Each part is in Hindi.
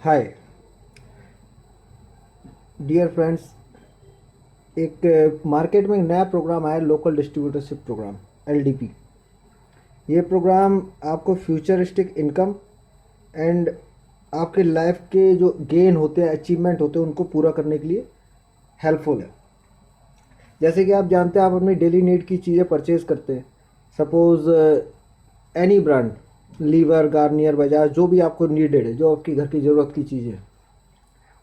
हाय डियर फ्रेंड्स। एक मार्केट में एक नया प्रोग्राम आया, लोकल डिस्ट्रीब्यूटरशिप प्रोग्राम एलडीपी। ये प्रोग्राम आपको फ्यूचरिस्टिक इनकम एंड आपके लाइफ के जो गेन होते हैं, अचीवमेंट होते हैं, उनको पूरा करने के लिए हेल्पफुल है। जैसे कि आप जानते हैं, आप अपनी डेली नीड की चीज़ें परचेज करते हैं। Suppose any brand, Lever, Garnier, Bajaj, जो भी आपको नीडेड है, जो आपकी घर की ज़रूरत की चीज़ें हैं,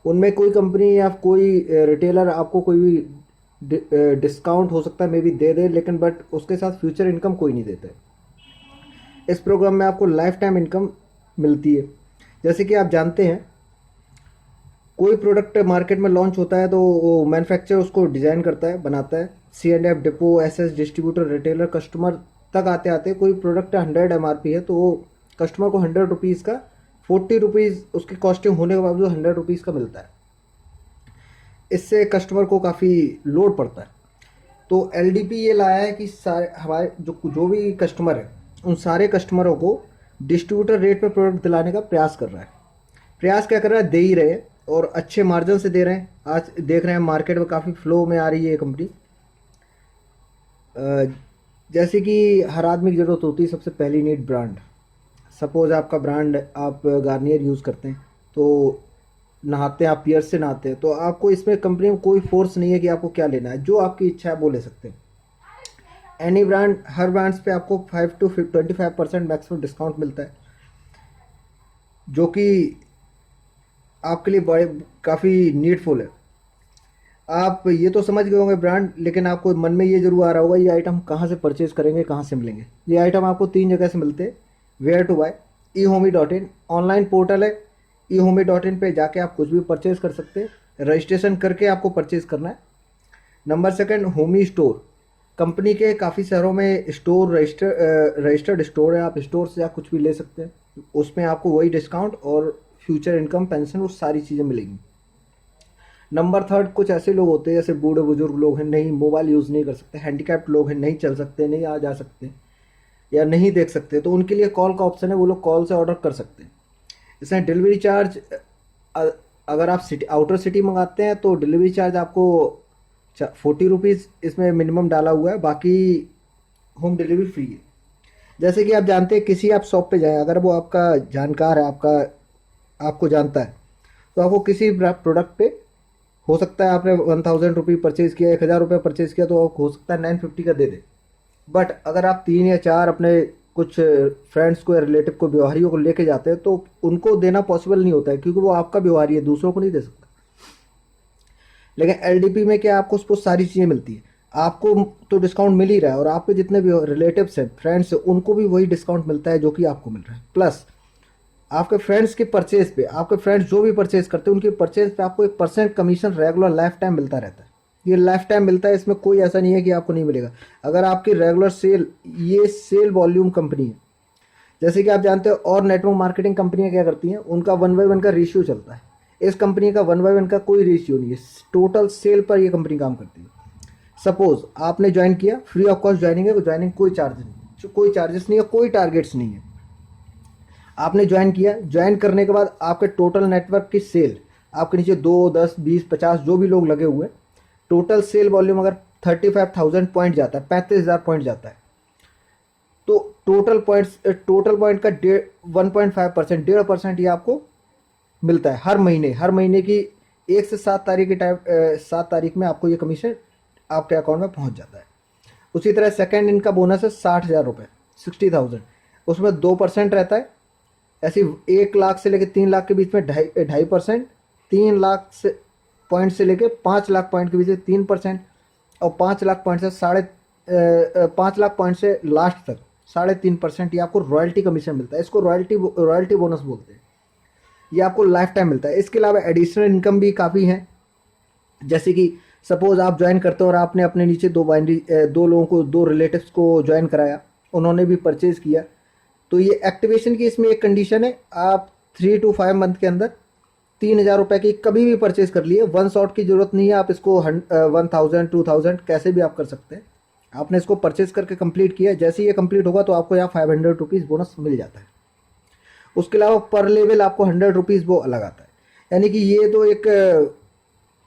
उनमें कोई कंपनी या कोई रिटेलर आपको कोई भी डिस्काउंट हो सकता है, मे बी दे दे, लेकिन बट उसके साथ फ्यूचर इनकम कोई नहीं देता है। इस प्रोग्राम में आपको लाइफ टाइम इनकम मिलती है। जैसे कि आप जानते हैं, कोई प्रोडक्ट मार्केट में लॉन्च होता है तो वो मैन्युफैक्चरर उसको डिज़ाइन करता है, बनाता है। C and F, depot, S S, distributor, retailer, customer तक आते आते कोई प्रोडक्ट 100 MRP है तो वो कस्टमर को 100 रुपीज़ का, 40 रुपीज़ उसकी कॉस्टिंग होने के बावजूद 100 रुपीज़ का मिलता है। इससे कस्टमर को काफ़ी लोड पड़ता है। तो एलडीपी ये लाया है कि सारे हमारे जो भी कस्टमर है, उन सारे कस्टमरों को डिस्ट्रीब्यूटर रेट पर प्रोडक्ट दिलाने का प्रयास कर रहा है। प्रयास क्या कर रहा है, दे ही रहे हैं और अच्छे मार्जिन से दे रहे हैं। आज देख रहे हैं मार्केट में काफ़ी फ्लो में आ रही है ये कंपनी। जैसे कि हर आदमी की ज़रूरत होती है, सबसे पहली नीड ब्रांड। सपोज़ आपका ब्रांड, आप गार्नियर यूज़ करते हैं तो नहाते हैं, आप पियर्स से नहाते हैं, तो आपको इसमें कंपनी में कोई फोर्स नहीं है कि आपको क्या लेना है। जो आपकी इच्छा है वो ले सकते हैं। एनी ब्रांड, हर ब्रांड्स पे आपको 5 to 25% मैक्सिमम डिस्काउंट मिलता है, जो कि आपके लिए बड़े काफ़ी नीडफुल है। आप ये तो समझ गए होंगे ब्रांड, लेकिन आपको मन में ये जरूर आ रहा होगा ये आइटम कहाँ से परचेज करेंगे, कहाँ से मिलेंगे। ये आइटम आपको 3 जगह से मिलते हैं। Where to buy, ehomy.in online portal है। ehomy.in पे जाके आप कुछ भी परचेज कर सकते हैं। रजिस्ट्रेशन करके आपको परचेज करना है। Number second, Homi store. Company के काफ़ी शहरों में स्टोर रजिस्टर्ड स्टोर है। आप स्टोर से आप कुछ भी ले सकते हैं, उसमें आपको वही डिस्काउंट और फ्यूचर इनकम, पेंशन, वो सारी चीज़ें मिलेंगी। नंबर थर्ड, कुछ ऐसे लोग होते हैं जैसे बूढ़े बुजुर्ग लोग हैं, नहीं मोबाइल यूज़ नहीं कर सकते, हैंडीकैप्ड लोग हैं, नहीं चल सकते, नहीं आ जा सकते या नहीं देख सकते, तो उनके लिए कॉल का ऑप्शन है। वो लोग कॉल से ऑर्डर कर सकते हैं। इसमें डिलीवरी चार्ज, अगर आप सिटी, आउटर सिटी मंगाते हैं तो डिलीवरी चार्ज आपको 40 रुपीज़ इसमें मिनिमम डाला हुआ है, बाकी होम डिलीवरी फ्री है। जैसे कि आप जानते हैं, किसी आप शॉप पे जाएं, अगर वो आपका जानकार है, आपको जानता है, तो आपको किसी प्रोडक्ट पे, हो सकता है आपने 1000 रुपये परचेज़ किया, 1000 रुपये परचेज़ किया, तो आपको हो सकता है 950 का दे दे। बट अगर आप 3 या 4 अपने कुछ फ्रेंड्स को या रिलेटिव को, व्यवहारियों को लेके जाते हैं, तो उनको देना पॉसिबल नहीं होता है, क्योंकि वो आपका व्यवहारी है, दूसरों को नहीं दे सकता। लेकिन एलडीपी में क्या, आपको उसको सारी चीज़ें मिलती है। आपको तो डिस्काउंट मिल ही रहा है, और आपके जितने भी रिलेटिव्स हैं, फ्रेंड्स हैं, उनको भी वही डिस्काउंट मिलता है जो कि आपको मिल रहा है। प्लस आपके फ्रेंड्स के परचेज पे, आपके फ्रेंड्स जो भी परचेज करते हैं, उनके परचेज पे आपको 1% कमीशन रेगुलर लाइफ टाइम मिलता रहता है। ये लाइफ टाइम मिलता है, इसमें कोई ऐसा नहीं है कि आपको नहीं मिलेगा। अगर आपकी रेगुलर सेल, ये सेल वॉल्यूम कंपनी है। जैसे कि आप जानते हो, और नेटवर्क मार्केटिंग कंपनियां क्या करती हैं, उनका 1/1 का रेशियो चलता है। इस कंपनी का 1/1 का कोई रेशियो नहीं है, टोटल सेल पर ये कंपनी काम करती है। सपोज आपने ज्वाइन किया, फ्री ऑफ कॉस्ट ज्वाइनिंग है, ज्वाइनिंग कोई चार्ज नहीं, कोई चार्जेस नहीं है, कोई टारगेट्स नहीं है। आपने ज्वाइन किया, ज्वाइन करने के बाद आपके टोटल नेटवर्क की सेल, आपके नीचे 2, 10, 20, 50 जो भी लोग लगे हुए, टोटल सेल वॉल्यूम अगर 35,000 पॉइंट जाता है, 35,000 पॉइंट जाता है, तो टोटल पॉइंट का 1.5%, 1.5% ये आपको मिलता है हर महीने। हर महीने की 1 से 7 तारीख के टाइम, 7 तारीख में आपको ये कमीशन आपके अकाउंट में पहुंच जाता है। उसी तरह सेकेंड इनका बोनस है 60,000 रुपये, 60,000, उसमें 2% रहता है। ऐसी 1 लाख से लेकर 3 लाख के बीच में 2.5%, 3 लाख से पॉइंट से लेकर 5 लाख पॉइंट के बीच में 3%, और 5 लाख पॉइंट से 5 लाख पॉइंट से लास्ट तक 3.5% ये आपको रॉयल्टी कमीशन मिलता है। इसको रॉयल्टी बोनस बोलते हैं। ये आपको लाइफ टाइम मिलता है। इसके अलावा एडिशनल इनकम भी काफ़ी है। जैसे कि सपोज आप ज्वाइन करते हो और आपने अपने नीचे दो लोगों को, 2 रिलेटिव्स को ज्वाइन कराया, उन्होंने भी परचेज़ किया, तो ये एक्टिवेशन की इसमें एक कंडीशन है, आप 3 to 5 मंथ के अंदर 3,000 रुपये की कभी भी परचेज कर लिए। वन शॉट की ज़रूरत नहीं है, आप इसको 1000, 2000 कैसे भी आप कर सकते हैं। आपने इसको परचेज करके कंप्लीट किया, जैसे ही ये कंप्लीट होगा तो आपको यहाँ 500 रुपीज़ बोनस मिल जाता है। उसके अलावा पर लेवल आपको 100 रुपीज़ वो अलग आता है। यानी कि ये तो एक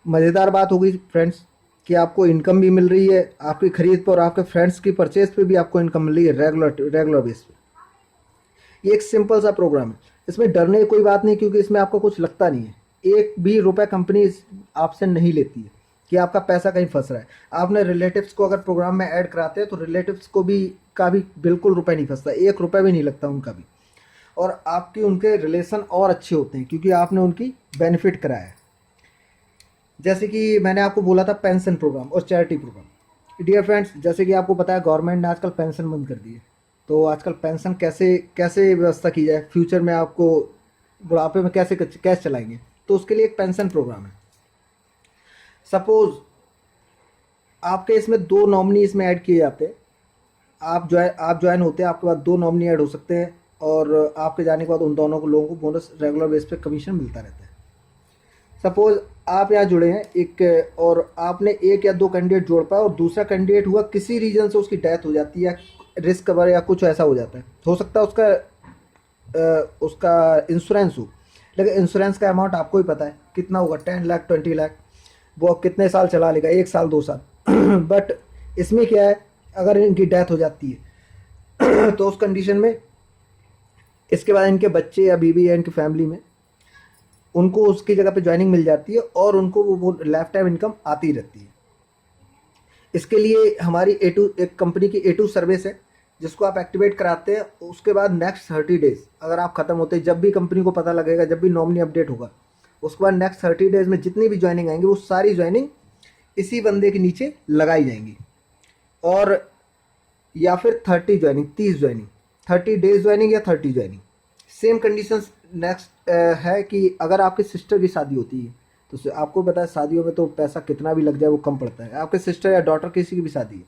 मज़ेदार बात हो गई फ्रेंड्स, कि आपको इनकम भी मिल रही है आपकी खरीद पर और आपके फ्रेंड्स की परचेज पे भी आपको इनकम मिल रही है रेगुलर रेगुलर बेस पे। ये एक सिंपल सा प्रोग्राम है, इसमें डरने की कोई बात नहीं, क्योंकि इसमें आपको कुछ लगता नहीं है, एक भी रुपए कंपनी आपसे नहीं लेती है कि आपका पैसा कहीं फंस रहा है। आपने रिलेटिव्स को अगर प्रोग्राम में ऐड कराते हैं तो रिलेटिव्स को भी का भी बिल्कुल रुपए नहीं फंसता, एक रुपए भी नहीं लगता उनका भी। और आपकी उनके रिलेशन और अच्छे होते हैं क्योंकि आपने उनकी बेनिफिट कराया है। जैसे कि मैंने आपको बोला था पेंशन प्रोग्राम और चैरिटी प्रोग्राम। डियर फ्रेंड्स, जैसे कि आपको पता है गवर्नमेंट ने आजकल पेंशन बंद कर दी है, तो आजकल पेंशन कैसे कैसे व्यवस्था की जाए, फ्यूचर में आपको बुढ़ापे में कैसे चलाएंगे, तो उसके लिए एक पेंशन प्रोग्राम है। सपोज आपके इसमें दो नॉमिनी इसमें ऐड किए जाते हैं, आप ज्वाइन होते हैं, आपके बाद दो नॉमिनी ऐड हो सकते हैं, और आपके जाने के बाद उन दोनों को लोगों को बोनस रेगुलर बेस पे कमीशन मिलता रहता है। सपोज आप यहाँ जुड़े हैं एक, और आपने एक या दो कैंडिडेट जोड़ पाए और दूसरा कैंडिडेट हुआ किसी रीजन से उसकी डेथ हो जाती है या रिस्क कवर या कुछ ऐसा हो जाता है, हो सकता है उसका इंश्योरेंस हो, लेकिन इंश्योरेंस का अमाउंट आपको ही पता है कितना होगा, 10 लाख 20 लाख, वो कितने साल चला लेगा, 1 साल 2 साल। बट इसमें क्या है, अगर इनकी डेथ हो जाती है तो उस कंडीशन में इसके बाद इनके बच्चे या बीवी या इनकी फैमिली में उनको उसकी जगह पे ज्वाइनिंग मिल जाती है और उनको वो लाइफ टाइम इनकम आती रहती है। इसके लिए हमारी एक कंपनी की A2 सर्विस है जिसको आप एक्टिवेट कराते हैं, उसके बाद नेक्स्ट 30 डेज अगर आप ख़त्म होते हैं, जब भी कंपनी को पता लगेगा, जब भी नॉमिनी अपडेट होगा, उसके बाद नेक्स्ट 30 डेज में जितनी भी ज्वाइनिंग आएंगी वो सारी ज्वाइनिंग इसी बंदे के नीचे लगाई जाएंगी। और या फिर 30 ज्वाइनिंग 30 डेज ज्वाइनिंग या 30 ज्वाइनिंग। सेम कंडीशंस नेक्स्ट है कि अगर आपके सिस्टर की शादी होती है तो आपको पता है शादियों में तो पैसा कितना भी लग जाए वो कम पड़ता है, आपके सिस्टर या डॉटर किसी की भी शादी है,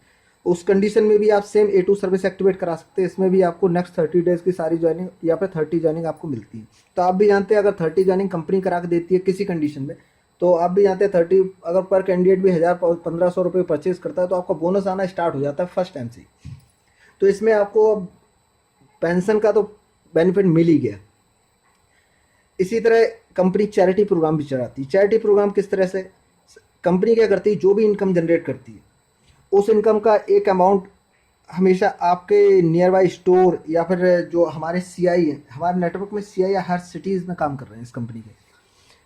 उस कंडीशन में भी आप सेम A2 सर्विस एक्टिवेट करा सकते हैं। इसमें भी आपको नेक्स्ट 30 डेज की सारी ज्वाइनिंग या फिर 30 ज्वाइनिंग आपको मिलती है। तो आप भी जानते हैं अगर 30 ज्वाइनिंग कंपनी करा के देती है किसी कंडीशन में, तो आप भी जानते हैं 30 अगर पर कैंडिडेट भी 1000 1500 रुपये परचेज करता है तो आपका बोनस आना स्टार्ट हो जाता है फर्स्ट टाइम से। तो इसमें आपको पेंशन का तो बेनिफिट मिल ही गया। इसी तरह कंपनी चैरिटी प्रोग्राम भी चलाती है। चैरिटी प्रोग्राम किस तरह से, कंपनी क्या करती है, जो भी इनकम जनरेट करती है उस इनकम का एक अमाउंट हमेशा आपके नियर बाई स्टोर या फिर जो हमारे CI हैं, हमारे नेटवर्क में CI हर सिटीज़ में काम कर रहे हैं इस कंपनी के,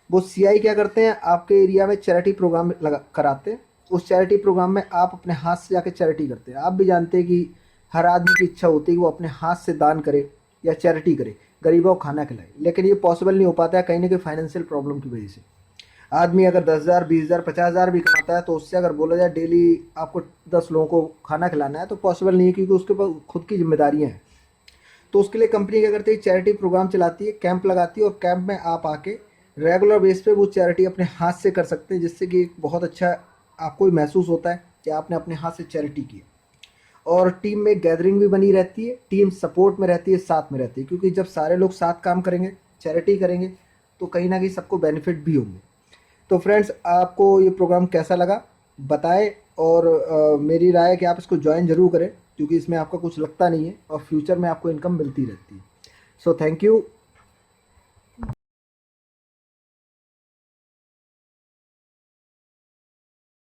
वो CI क्या करते हैं, आपके एरिया में चैरिटी प्रोग्राम लगा कराते हैं। उस चैरिटी प्रोग्राम में आप अपने हाथ से जाके चैरिटी करते हैं। आप भी जानते हैं कि हर आदमी की इच्छा होती है कि वो अपने हाथ से दान करे या चैरिटी करे, गरीबों को खाना खिलाए, लेकिन ये पॉसिबल नहीं हो पाता है कहीं ना कहीं फाइनेंशियल प्रॉब्लम की वजह से। आदमी अगर 10,000 20,000 50,000 भी कमाता है तो उससे अगर बोला जाए डेली आपको 10 लोगों को खाना खिलाना है तो पॉसिबल नहीं है, क्योंकि उसके पास खुद की जिम्मेदारियाँ हैं। तो उसके लिए कंपनी क्या करती है, चैरिटी प्रोग्राम चलाती है, कैंप लगाती है, और कैंप में आप आके रेगुलर बेस पे वो चैरिटी अपने हाथ से कर सकते हैं, जिससे कि बहुत अच्छा आपको भी महसूस होता है कि आपने अपने हाथ से चैरिटी की। और टीम में गैदरिंग भी बनी रहती है, टीम सपोर्ट में रहती है, साथ में रहती है, क्योंकि जब सारे लोग साथ काम करेंगे, चैरिटी करेंगे, तो कहीं ना कहीं सबको बेनिफिट भी होंगे। तो फ्रेंड्स, आपको ये प्रोग्राम कैसा लगा बताएं, और मेरी राय है कि आप इसको ज्वाइन ज़रूर करें, क्योंकि इसमें आपका कुछ लगता नहीं है और फ्यूचर में आपको इनकम मिलती रहती है। So thank you.